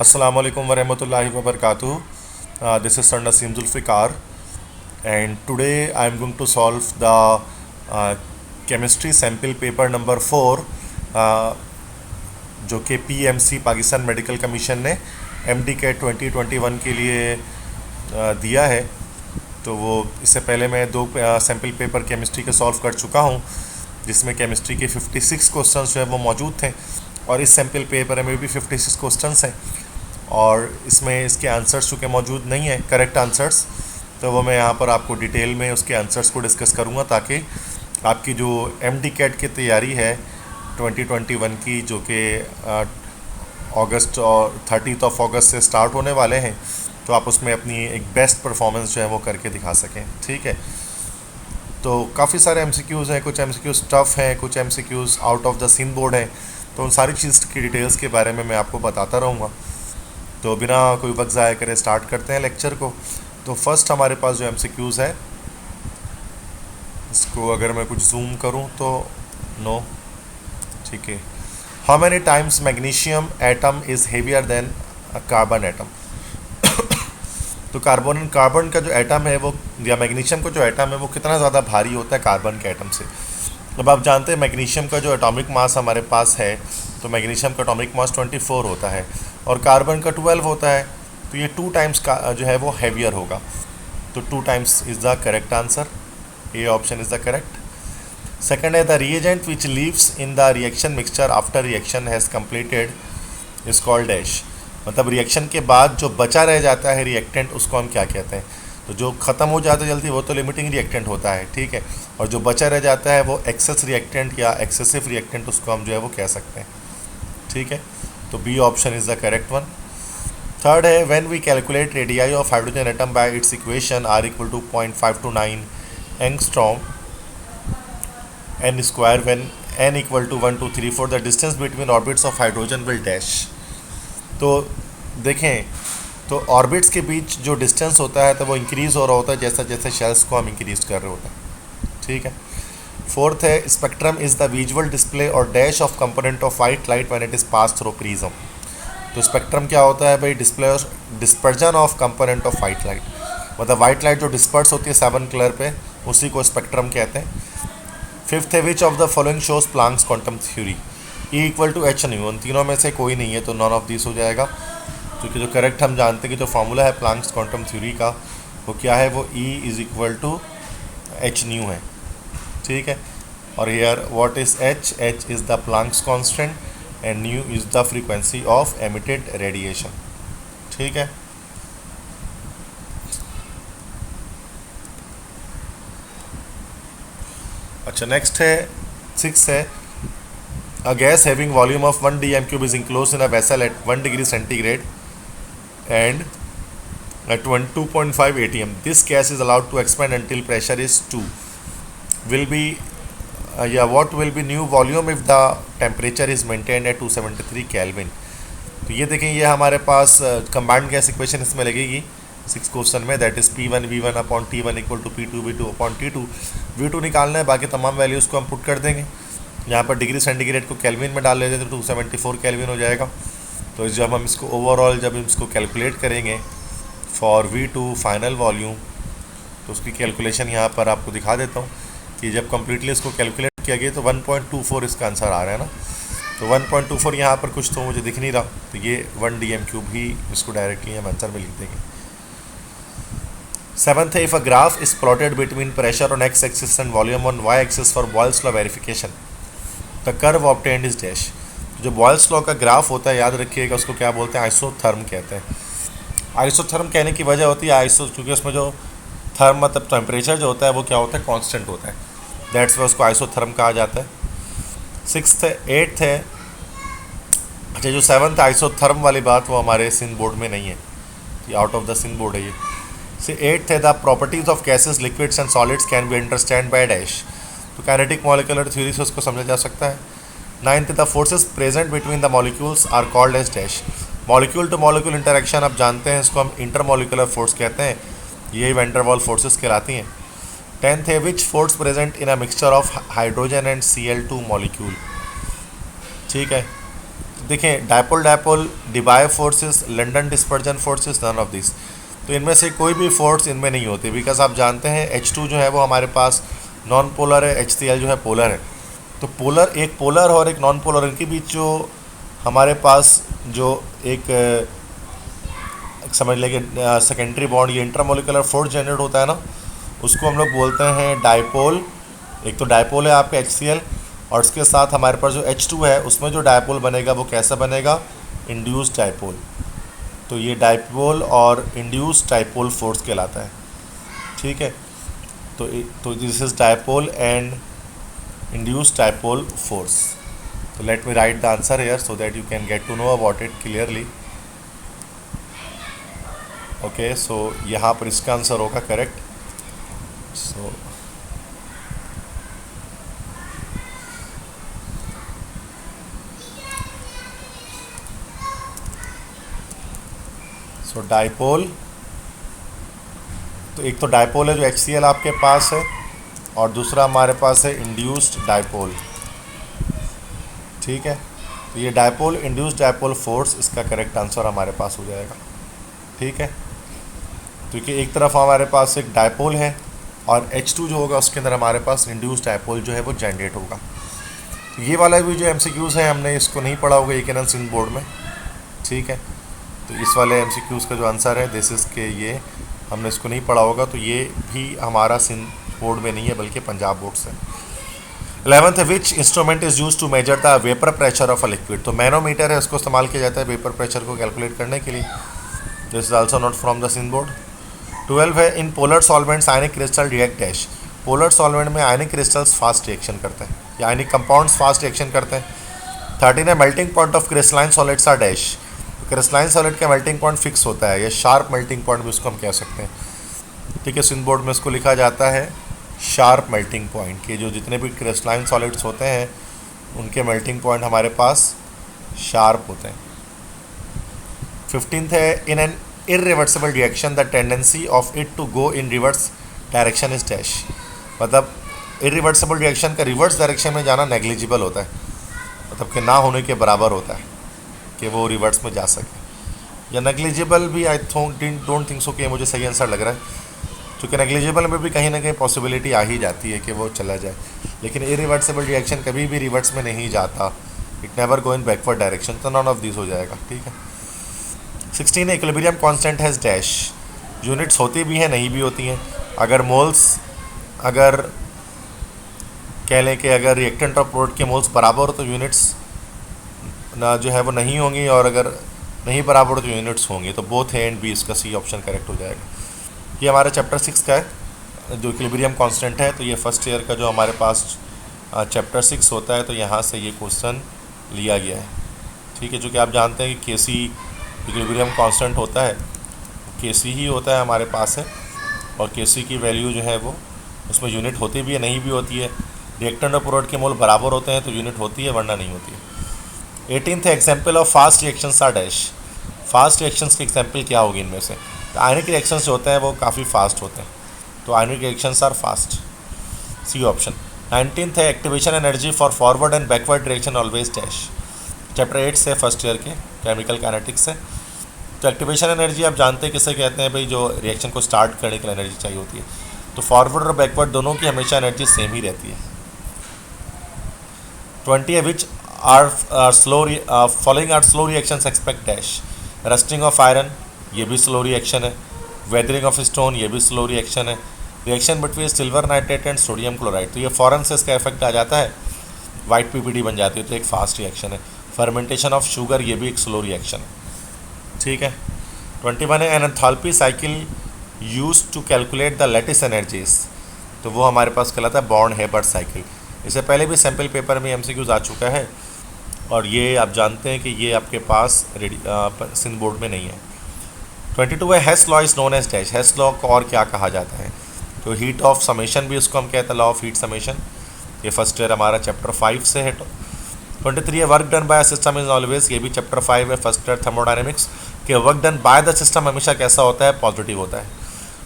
Assalamu alaikum wa rahmatullahi wa barakatuh. This is Sir Naseem Zulfikar, and today I am going to solve the chemistry sample paper number 4, जो कि PMC Pakistan medical commission ने MD के 2021 के लिए दिया है। तो वो इससे पहले मैं दो सैम्पल पेपर केमिस्ट्री के सॉल्व कर चुका हूँ, जिसमें केमिस्ट्री के 56 क्वेश्चंस जो है वो मौजूद थे, और इस सैम्पल पेपर में भी 56 क्वेश्चंस हैं, और इसमें इसके आंसर्स चूँकि मौजूद नहीं है, करेक्ट आंसर्स, तो वो मैं यहाँ पर आपको डिटेल में उसके आंसर्स को डिस्कस करूँगा, ताकि आपकी जो MD कैट की तैयारी है 2021 की, जो कि अगस्त और 30 अगस्त से स्टार्ट होने वाले हैं, तो आप उसमें अपनी एक बेस्ट परफॉर्मेंस जो है वो करके दिखा सकें। ठीक है, तो काफ़ी सारे MCQs हैं, कुछ MCQs टफ हैं, कुछ MCQs आउट ऑफ द सीन बोर्ड हैं, तो उन सारी चीज़ की डिटेल्स के बारे में मैं आपको बताता रहूँगा। तो बिना कोई वक्त ज़ाया करे स्टार्ट करते हैं लेक्चर को। तो फर्स्ट हमारे पास जो MCQs है, इसको अगर मैं कुछ जूम करूं तो नो, ठीक है। How many times magnesium atom is heavier than carbon atom. तो कार्बन का जो एटम है वो, या मैग्नीशियम का जो एटम है वो कितना ज़्यादा भारी होता है कार्बन के एटम से। अब आप जानते हैं मैग्नीशियम का जो एटॉमिक मास हमारे पास है, तो मैग्नीशियम का एटॉमिक मास 24 होता है और कार्बन का 12 होता है, तो ये 2 टाइम्स का जो है वो हैवियर होगा। तो 2 times is the correct answer, A option is the correct. Second है the reagent which leaves in the reaction mixture after reaction has completed is called dash. मतलब रिएक्शन के बाद जो बचा रह जाता है रिएक्टेंट, उसको हम क्या कहते हैं। तो जो ख़त्म हो जाता है जल्दी वो तो लिमिटिंग रिएक्टेंट होता है, ठीक है, और जो बचा रह जाता है वो एक्सेस रिएक्टेंट या एक्सेसिव रिएक्टेंट, उसको हम जो है वो कह सकते हैं। ठीक है, तो B option is the correct one. Third है when we calculate radii of hydrogen atom by its equation are equal to 0.529 angstrom n square when n equal to 1 2 3 4 the distance between orbits of hydrogen will dash. तो देखें, तो orbits के बीच जो distance होता है तो वो इंक्रीज़ हो रहा होता है जैसा जैसे शेल्स को हम इंक्रीज़ कर रहे होते हैं। ठीक है। फोर्थ है spectrum is the visual display और dash of component of white light when it is pass through prism. तो स्पेक्ट्रम क्या होता है भाई, डिस्प्ले और dispersion of component of white light, मतलब वाइट लाइट जो डिस्पर्स होती है 7 कलर पे, उसी को स्पेक्ट्रम कहते हैं। फिफ्थ है which of the following shows Planck's quantum theory. E equal to H nu, उन तीनों में से कोई नहीं है, तो नॉन ऑफ दिस हो जाएगा, क्योंकि जो करेक्ट हम जानते हैं कि जो फार्मूला है प्लांक्स क्वांटम थ्योरी का वो क्या है, वो E is equal to H nu है। ठीक है, और here what is H, H is the Planck's constant and nu is the frequency of emitted radiation. ठीक है, अच्छा नेक्स्ट है 6 है a gas having volume of 1 dm cube is enclosed in a vessel at 1 degree centigrade and at 2.5 atm. This gas is allowed to expand until pressure is 2. Will be what will be new volume if the temperature is maintained at 273 Kelvin. तो ये देखें, ये हमारे पास combined gas equation इसमें लगेगी 6 question में, that is P1 V1 upon T1 equal to P2 V2 upon T2। V2 निकालना है, बाकी तमाम वैल्यूज़ को हम पुट कर देंगे। यहाँ पर डिग्री सेंटीग्रेड को केल्विन में डाल लेते तो 274 केल्विन हो जाएगा। तो जब हम इसको ओवरऑल जब इसको कैलकुलेट करेंगे फॉर V2 फाइनल वॉल्यूम, तो उसकी कैलकुलेशन यहाँ पर आपको दिखा देता हूँ कि जब कम्प्लीटली इसको कैलकुलेट किया गया तो 1.24 इसका आंसर आ रहा है ना। तो 1.24 यहाँ पर कुछ तो मुझे दिख नहीं रहा, तो ये 1 dm क्यूब ही इसको डायरेक्टली हम आंसर में लिख देंगे। सेवन्थ है if a graph is plotted between pressure on X axis and volume on Y axis for Boyle's law verification, the curve obtained is dash. जो बॉयल्स लॉ का graph होता है, याद रखिएगा, उसको क्या बोलते हैं, आइसोथर्म कहते हैं। आइसोथर्म कहने की वजह होती है आइसो, क्योंकि उसमें जो थर्म मतलब टेम्परेचर जो होता है वो क्या होता है, कांस्टेंट होता है, दैट्स वाई उसको आइसोथर्म कहा जाता है। 6th है 8th है, अच्छा जो 7th आइसोथर्म वाली बात वो हमारे सिंध बोर्ड में नहीं है, ये out of the Sindh board है ये। से 8th है the properties of gases liquids and solids can be understand by dash. तो काइनेटिक मॉलिक्यूलर थ्योरी से उसको समझा जा सकता है। 9th the forces present between the molecules are called as dash. Molecule to molecule interaction आप जानते हैं, इसको हम इंटरमॉलिक्यूलर फोर्स कहते हैं, ये वैन डर वाल फोर्सेस कहलाती हैं। 10th है which force present in a mixture of hydrogen and Cl2 molecule. ठीक है, देखें dipole dipole Debye forces, London dispersion forces, none of this. तो इनमें से कोई भी फोर्स इनमें नहीं होती, बिकॉज आप जानते हैं H2 जो है वो हमारे पास नॉन पोलर है, HCl जो है पोलर है। तो पोलर, एक पोलर और एक नॉन पोलर, इनके बीच जो हमारे पास जो एक समझ लें कि सेकेंडरी बॉन्ड, ये इंटरमोलिकुलर फोर्स जनरेट होता है ना, उसको हम लोग बोलते हैं डायपोल। एक तो डायपोल है आपका HCl, और इसके साथ हमारे पास जो H2 है उसमें जो डायपोल बनेगा वो कैसा बनेगा, इंड्यूस्ड डायपोल। तो ये डायपोल और इंड्यूस्ड डायपोल फोर्स कहलाता है, ठीक है। तो this is dipole and induced dipole force. तो let me write the answer here so that you can get to know about it clearly. Okay, so यहाँ पर इसका आंसर होगा करेक्ट। सो डायपोल, तो एक तो डायपोल है जो HCl आपके पास है, और दूसरा हमारे पास है इंड्यूस्ड डायपोल, ठीक है। तो ये डायपोल इंड्यूस्ड डायपोल फोर्स, इसका करेक्ट आंसर हमारे पास हो जाएगा, ठीक है। क्योंकि एक तरफ हमारे पास एक डायपोल है और H2 जो होगा उसके अंदर हमारे पास इंड्यूस्ड डायपोल जो है वो जनरेट होगा। तो ये वाला भी जो MCQs है हमने इसको नहीं पढ़ा होगा ये सिंध बोर्ड में, ठीक है। तो इस वाले MCQs का जो आंसर है दिस इज के, ये हमने इसको नहीं पढ़ा होगा, तो ये भी हमारा सिंध बोर्ड में नहीं है बल्कि पंजाब बोर्ड से। 11th है, which instrument is use to measure the vapour pressure of a liquid. तो मैनोमीटर है, उसको इस्तेमाल किया जाता है वेपर प्रेशर को कैलकुलेट करने के लिए। This is also not from the Sindh board. 12 है, in polar solvents ionic crystal react dash. Polar solvent में आयनिक क्रिस्टल्स फास्ट रिएक्शन करते हैं या आयनिक कंपाउंड्स फास्ट रिएक्शन करते हैं। 13 है, melting point of crystalline solids are dash. Crystalline solid का melting point fix होता है, या शार्प मेल्टिंग पॉइंट भी उसको हम कह सकते हैं, ठीक है। सिंध बोर्ड में इसको लिखा जाता है शार्प मेल्टिंग पॉइंट, के जो जितने भी क्रिस्टलाइन सॉलिड्स होते हैं उनके मेल्टिंग पॉइंट हमारे पास शार्प होते हैं। 15th है, in an irreversible reaction the tendency of it to go in reverse direction is dash. मतलब इरिवर्सिबल रिएक्शन का रिवर्स डायरेक्शन में जाना नेग्लिजिबल होता है, मतलब कि ना होने के बराबर होता है कि वो रिवर्स में जा सके, या नेग्लिजिबल भी आई डोंट थिंक सो कि मुझे सही आंसर लग रहा है, क्योंकि नेग्लिजिबल में भी कहीं ना कहीं पॉसिबिलिटी आ ही जाती है कि वो चला जाए, लेकिन इरिवर्सिबल रिएक्शन कभी भी रिवर्स में नहीं जाता, it never go in backward direction, तो नॉन ऑफ दिस हो जाएगा, ठीक है। 16 equilibrium constant has dash. Units होती भी हैं नहीं भी होती हैं। अगर मोल्स, अगर कह लें कि अगर रिएक्टेंट और प्रोडक्ट के मोल्स बराबर हो तो यूनिट्स ना जो है वो नहीं होंगी, और अगर नहीं बराबर हो तो यूनिट्स होंगी। तो बोथ ए एंड बी, इसका सी ऑप्शन करेक्ट हो जाएगा। ये हमारा चैप्टर 6 का है जो इक्विलिब्रियम कांस्टेंट है। तो ये फर्स्ट ईयर का जो हमारे पास चैप्टर 6 होता है, तो यहाँ से ये क्वेश्चन लिया गया है, ठीक है। जो कि आप जानते हैं कि KC इक्विलिब्रियम कांस्टेंट होता है, KC ही होता है हमारे पास है, और KC की वैल्यू जो है वो उसमें यूनिट होती भी है नहीं भी होती है। रिएक्टेंट और प्रोडक्ट के मोल बराबर होते हैं तो यूनिट होती है, वरना नहीं होती है। 18th example of fast reactions are dash. Fast reactions के एग्जाम्पल क्या होगी इनमें से? तो आयनिक रिएक्शंस जो होते हैं वो काफ़ी फास्ट होते हैं, तो ionic reactions are fast, C option. 19th है, activation energy for forward and backward direction always dash. Chapter 8 से फर्स्ट ईयर के केमिकल काइनेटिक्स से। तो एक्टिवेशन एनर्जी आप जानते हैं किसे कहते हैं भाई, जो रिएक्शन को स्टार्ट करने के लिए एनर्जी चाहिए होती है। तो फॉरवर्ड और बैकवर्ड दोनों की हमेशा एनर्जी सेम ही रहती है। 20 है, which are slow following are slow reactions expect dash. Rusting of iron, ये भी स्लो रिएक्शन है। वेदरिंग ऑफ स्टोन, ये भी स्लो रिएक्शन है। Reaction between silver nitrate and sodium chloride, तो ये फ़ौरन से इसका इफेक्ट आ जाता है, वाइट PPT बन जाती है, तो एक फास्ट रिएक्शन है। फर्मेंटेशन ऑफ शुगर, ये भी एक स्लो रिएक्शन है, ठीक है। 21 है, an enthalpy cycle use to calculate the lattice energies, तो वो हमारे पास कहलाता है बॉर्न हेबर्ट साइकिल। इससे पहले भी सैम्पल पेपर में MCQs आ चुका है, और ये आप जानते हैं कि ये आपके पास सिंध बोर्ड में नहीं है। 22 है, Hess law is known as dash. Hess law को और क्या कहा जाता है? तो हीट ऑफ समेशन भी उसको हम कहते हैं, लॉ ऑफ हीट समेशन। ये फर्स्ट ईयर हमारा चैप्टर 5 से है। 23 है, work done by a system is always, ये भी चैप्टर 5 है फर्स्ट ईयर थर्मोडायनेमिक्स, कि work done by the system हमेशा कैसा होता है? पॉजिटिव होता है।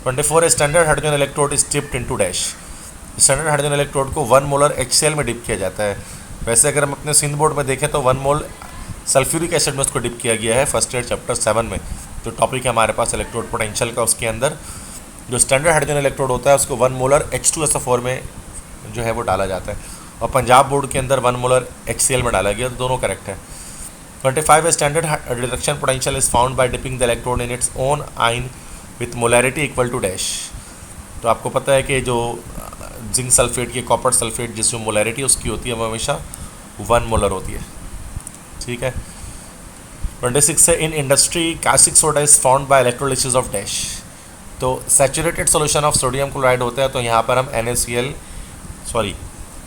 24 है, standard hydrogen electrode is dipped into dash. Standard hydrogen electrode को 1 मोलर HCl में डिप किया जाता है। वैसे अगर हम अपने सिंध बोर्ड में देखें तो 1 मोल सल्फ्यूरिक एसिड में उसको डिप किया गया है फर्स्ट ईयर चैप्टर 7 में। तो टॉपिक है हमारे पास इलेक्ट्रोड पोटेंशियल का, उसके अंदर जो स्टैंडर्ड हाइड्रोजन इलेक्ट्रोड होता है उसको 1 मोलर H2SO4 में जो है वो डाला जाता है, और पंजाब बोर्ड के अंदर 1 मोलर HCl में डाला गया, तो दोनों करेक्ट है। 25 standard reduction potential is found by dipping the electrode in its own ion with molarity equal to dash. तो आपको पता है कि जो जिंक सल्फेट की कॉपर सल्फेट जिस जो मोलैरिटी उसकी होती है वो हमेशा 1 मोलर होती है, ठीक है। 26 है in industry caustic soda is found by electrolysis of dash. तो saturated solution of sodium chloride होता है, तो यहाँ पर हम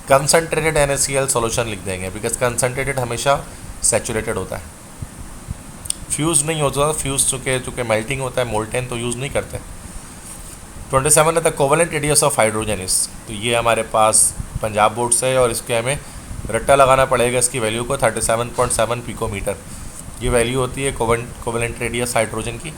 कंसनट्रेटेड NaCl सॉल्यूशन लिख देंगे, बिकॉज कंसनट्रेटेड हमेशा सैचुरेटेड होता है, फ्यूज नहीं होता। फ्यूज चूँकि मेल्टिंग होता है मोल्टेन, तो यूज़ नहीं करते। 27 है the covalent radius of hydrogen is. तो ये हमारे पास पंजाब बोर्ड से है, और इसके हमें रट्टा लगाना पड़ेगा इसकी वैल्यू को, 37.7 पिकोमीटर ये वैल्यू होती है कोवेलेंट रेडियस हाइड्रोजन की।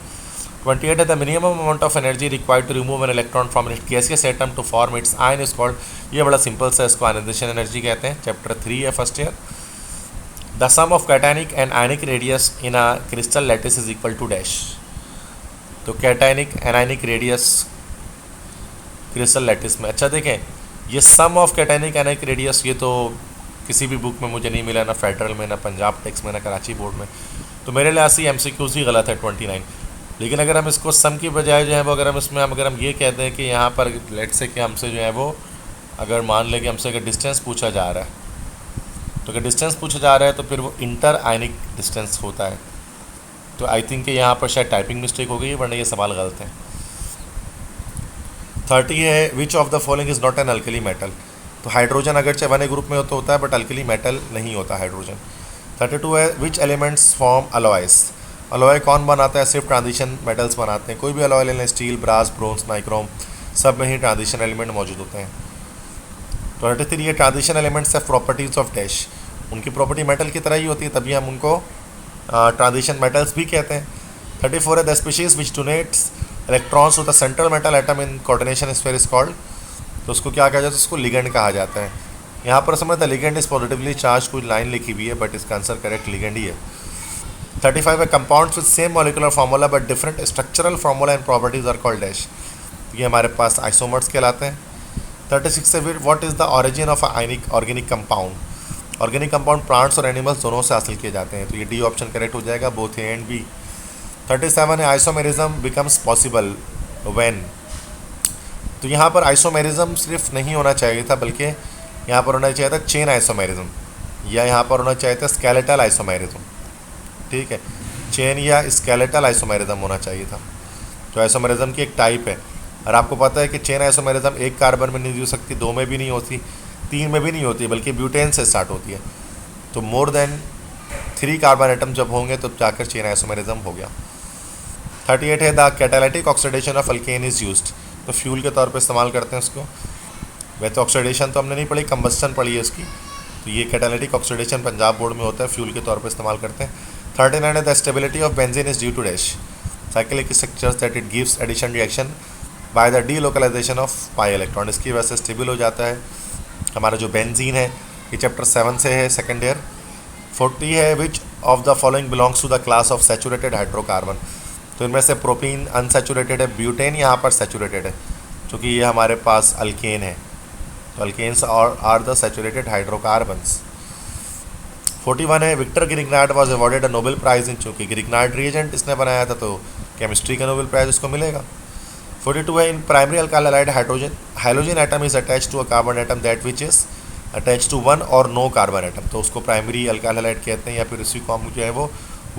28 है the minimum amount of energy required to remove an electron from it gaseous atom to form its ion is called. ये बड़ा सिंपल सा, इसको आयनाइजेशन एनर्जी कहते हैं, चैप्टर 3 है first year. The sum of cationic and ionic radius in a crystal lattice is equal to dash. तो cationic anionic radius crystal lattice में, अच्छा देखें ये sum of cationic anionic radius, ये तो किसी भी बुक में मुझे नहीं मिला, ना फेडरल में, ना पंजाब टेक्स में, ना कराची बोर्ड में, तो मेरे लिहाज से MCQs ही गलत है 29। लेकिन अगर हम इसको सम की बजाय जो है वो अगर हम ये कहते हैं कि यहाँ पर लेट से कि हमसे जो है वो अगर मान लें कि हमसे अगर डिस्टेंस पूछा जा रहा है, तो अगर डिस्टेंस पूछा जा रहा है तो फिर वो इंटर आयनिक डिस्टेंस होता है। तो आई थिंक कि यहाँ पर शायद टाइपिंग मिस्टेक हो गई है, वरना ये सवाल गलत है। 30 है which of the following is not an alkali metal. तो हाइड्रोजन अगरचे 1A ग्रुप में तो होता है, बट अल्कली मेटल नहीं होता हाइड्रोजन। 32 है विच एलिमेंट्स फॉर्म अलॉयस। अलॉय कौन बनाता है? सिर्फ ट्रांजिशन मेटल्स बनाते हैं। कोई भी अलॉय ले लें, स्टील, ब्रास, ब्रोंज, नाइक्रोम, सब में ही ट्रांजिशन एलिमेंट मौजूद होते हैं। 23 ये ट्रांजिशन एलिमेंट्स है प्रॉपर्टीज ऑफ डैश, उनकी प्रॉपर्टी मेटल की तरह ही होती है, तभी हम उनको ट्रांजिशन मेटल्स भी कहते हैं। 34 है the species which donates electrons to the central metal atom in coordination sphere is called. तो उसको क्या कहा जाता है? उसको लिगेंड कहा जाता है। यहाँ पर समझ the ligand is positively charge, कुछ लाइन लिखी हुई है, बट इसका आंसर करेक्ट लिगेंड ही है। 35 है compounds with same molecular formula but different structural formula and properties are called dash. ये हमारे पास आइसोमर्स कहलाते हैं। 36 है what is the origin of ionic organic compound. Organic compound plants और एनिमल्स दोनों से हासिल किए जाते हैं, तो ये डी ऑप्शन करेक्ट हो जाएगा, बोथ ए एंड बी। 37 है आइसोमेरिज्म बिकम्स पॉसिबल व्हेन। तो यहाँ पर आइसोमेरिज्म सिर्फ नहीं होना चाहिए था, बल्कि यहाँ पर होना चाहिए था चेन आइसोमेरिज्म, या यहाँ पर होना चाहिए था स्केलेटल आइसोमेरिज्म, ठीक है, चेन या स्केलेटल आइसोमेरिज्म होना चाहिए था। तो आइसोमेरिज्म की एक टाइप है, और आपको पता है कि चेन आइसोमेरिज्म एक कार्बन में नहीं हो सकती, 2 में भी नहीं होती, 3 में भी नहीं होती, बल्कि ब्यूटेन से स्टार्ट होती है। तो मोर देन 3 कार्बन एटम जब होंगे तो जाकर चेन आइसोमेरिज्म हो गया। 38 है the catalytic oxidation of alkane is used. तो फ्यूल के तौर पे इस्तेमाल करते हैं उसको। वैसे ऑक्सीडेशन तो हमने नहीं पढ़ी, कंबस्टन पढ़ी है इसकी। तो ये कैटालिटिक ऑक्सीडेशन पंजाब बोर्ड में होता है, फ्यूल के तौर पे इस्तेमाल करते हैं। 39 है the stability of benzene is due to dash. Cyclic structures that it gives addition reaction by the delocalisation of pi electron. इसकी वजह से स्टेबल हो जाता है हमारा जो बेंजीन है। ये चैप्टर 7 से है, सेकेंड ईयर। 40 है which of the following belongs to the class of saturated hydrocarbon. तो इनमें से प्रोपीन अनसैचुरेटेड है, ब्यूटेन यहाँ पर सैचुरेटेड है, क्योंकि ये हमारे पास अल्केन है। तो alkanes are the saturated hydrocarbons. 41 है Victor Grignard was awarded a Nobel prize in, चूँकि ग्रिग्नार्ड रिएजेंट इसने बनाया था तो केमिस्ट्री का नोबेल प्राइज उसको मिलेगा। 42 है in primary alkyl halide hydrogen atom is attach to a carbon atom that which is attach to 1 और नो कार्बन एटम। तो उसको प्राइमरी अल्काइल हैलाइड कहते हैं, या फिर उसी को हम जो है वो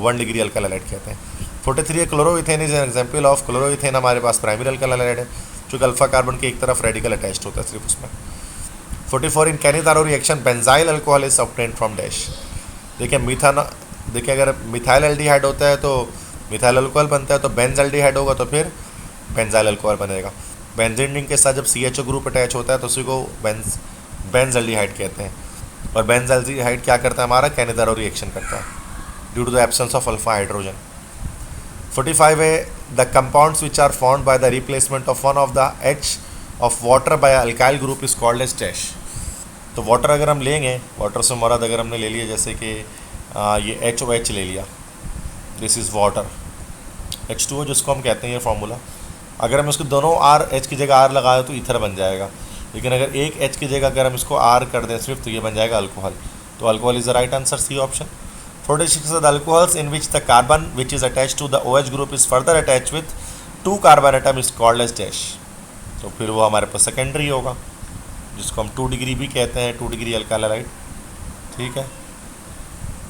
1 डिग्री अल्काइल हैलाइड कहते हैं। 43 है chloroethane is an example of. Chloroethane हमारे पास प्राइमरी अल्काइल हैलाइड है, चूँकि अल्फा कार्बन के एक तरफ रेडिकल अटैच्ड होता है सिर्फ उसमें। 44 in Cannizzaro reaction benzyl alcohol is obtained from dash. देखिए अगर मिथाइल एल्डिहाइड होता है तो मिथाइल अल्कोहल बनता है, तो बेंज एल्डिहाइड होगा तो फिर बेंजाइल अल्कोहल बनेगा। बेंजीन रिंग के साथ जब CHO ग्रुप अटैच होता है तो उसी को बेंज एल्डिहाइड कहते हैं। और बेंज एल्डिहाइड क्या करता है? हमारा कैनितारो रिएक्शन करता है due to the absence of alpha hydrogen. 45 है the compounds which are formed by the replacement of one of the H of water by alkyl group is called as dash. तो water अगर हम लेंगे, water से मुराद अगर हमने ले लिया जैसे कि ये HOH ले लिया, दिस इज़ वाटर। H2O जिसको हम कहते हैं ये फार्मूला, अगर हम इसको दोनों R H की जगह R लगाए तो ईथर बन जाएगा, लेकिन अगर एक H की जगह अगर हम इसको R कर दें सिर्फ तो ये बन जाएगा अल्कोहल। तो alcohol is the right answer, C option. 46 the alcohols in which the carbon which is attach to the OH group is further attach with 2 carbon atom is called as dash. तो फिर वो हमारे पास secondary होगा, जिसको हम 2 degree भी कहते हैं, 2 डिग्री अल्काइल हैलाइड। ठीक है,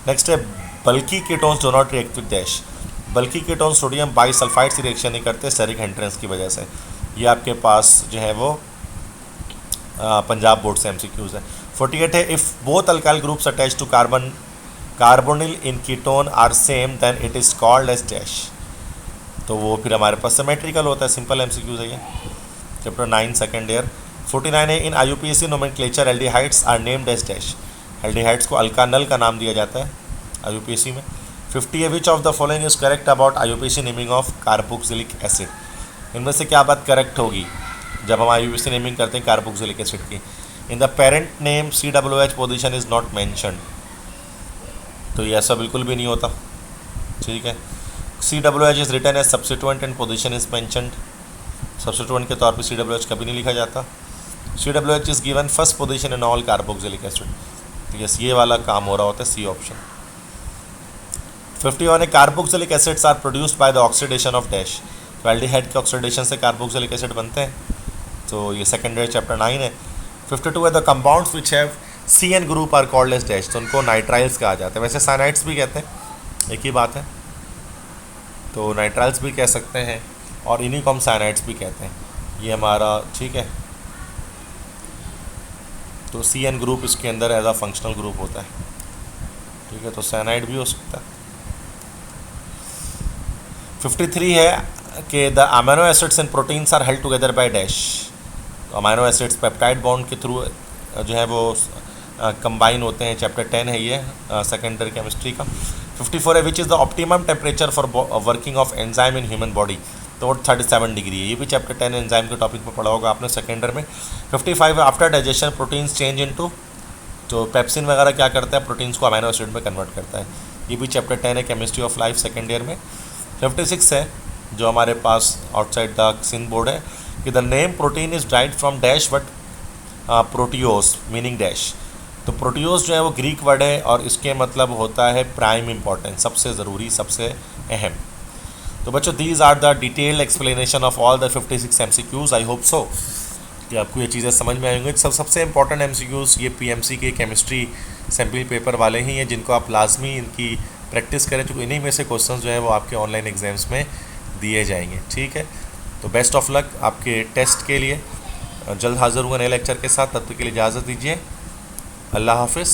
नेक्स्ट है बल्कि ketones do not react with dash. बल्कि कीटोन सोडियम बाइसल्फाइड से रिएक्शन नहीं करते स्टेरिक हिंड्रेंस की वजह से। ये आपके पास जो है वो पंजाब बोर्ड से MCQs है। 48 है if both alkyl groups attach to carbonyl in ketone are same then it is called as dash. तो वो फिर हमारे पास सिमेट्रिकल होता है, सिंपल MCQs है ये। Chapter 9 second year. 49 है in IUPAC nomenclature aldehydes are named as dash. Aldehydes को अल्कानल का नाम दिया जाता है IUPAC में। 50 है which of the following is correct about IUPAC naming of carboxylic acid. इनमें से क्या बात करेक्ट होगी जब हम IUPAC नेमिंग करते हैं कार्बोक्सिलिक एसिड की। In the parent name COOH position is not mentioned, तो ये ऐसा बिल्कुल भी नहीं होता। ठीक है, COOH is written as substituent and position is mentioned. Substituent के तौर पे COOH कभी नहीं लिखा जाता। COOH is given first position in all carboxylic acid. तो यस, ये वाला काम हो रहा होता है, सी ऑप्शन। 51 है carboxylic acids are produced by the oxidation of dash. तो एल्डिहाइड के ऑक्सीडेशन से कार्बोक्सिलिक एसिड बनते हैं, तो ये सेकेंडरी चैप्टर 9 है। 52 है the compounds which have CN group are called as dash. तो उनको नाइट्राइल्स कहा जाता है, वैसे साइनाइड्स भी कहते हैं, एक ही बात है। तो नाइट्राइल्स भी कह सकते हैं और इन्हीं को हम साइनाइड्स भी कहते हैं। ये हमारा ठीक है, तो CN ग्रुप इसके अंदर एज अ फंक्शनल ग्रुप होता है। ठीक है, तो साइनाइड भी हो सकता है। 53 है कि the amino acids and proteins are held together by dash. तो अमीनो एसिड्स पेप्टाइड बॉन्ड के थ्रू जो है वो कंबाइन होते हैं। चैप्टर 10 है ये, सेकेंडरी केमिस्ट्री का। 54 है which is the optimum temperature for working of enzyme in human body. तो 37 डिग्री है, ये भी चैप्टर 10 एंजाइम के टॉपिक पर पढ़ा होगा आपने सेकेंडर में। 55 है after digestion proteins change into, तो पेप्सिन वगैरह क्या करता है, प्रोटीन्स को अमीनो एसिड में कन्वर्ट करता है। ये भी चैप्टर 10 है chemistry of life second year में। 56 है जो हमारे पास आउटसाइड द सिंध बोर्ड है कि द नेम प्रोटीन इज डाइड from dash but proteios meaning dash. तो प्रोटियोस जो है वो ग्रीक वर्ड है और इसके मतलब होता है प्राइम इम्पॉर्टेंस, सबसे ज़रूरी, सबसे अहम। तो बच्चों these are the detailed explanation of all the 56 MCQs। I hope so कि आपको ये चीज़ें समझ में आएंगी। सबसे इंपॉर्टेंट MCQs ये PMC के केमिस्ट्री सैम्पल पेपर वाले ही हैं, जिनको आप लाजमी इनकी प्रैक्टिस करें, क्योंकि इन्हीं में से क्वेश्चन जो है वो आपके ऑनलाइन एग्जाम्स में दिए जाएंगे। ठीक है, तो बेस्ट ऑफ लक आपके टेस्ट के लिए। जल्द हाजिर हुआ नए लेक्चर के साथ, तब तक के लिए इजाज़त दीजिए। अल्लाह हाफिज़।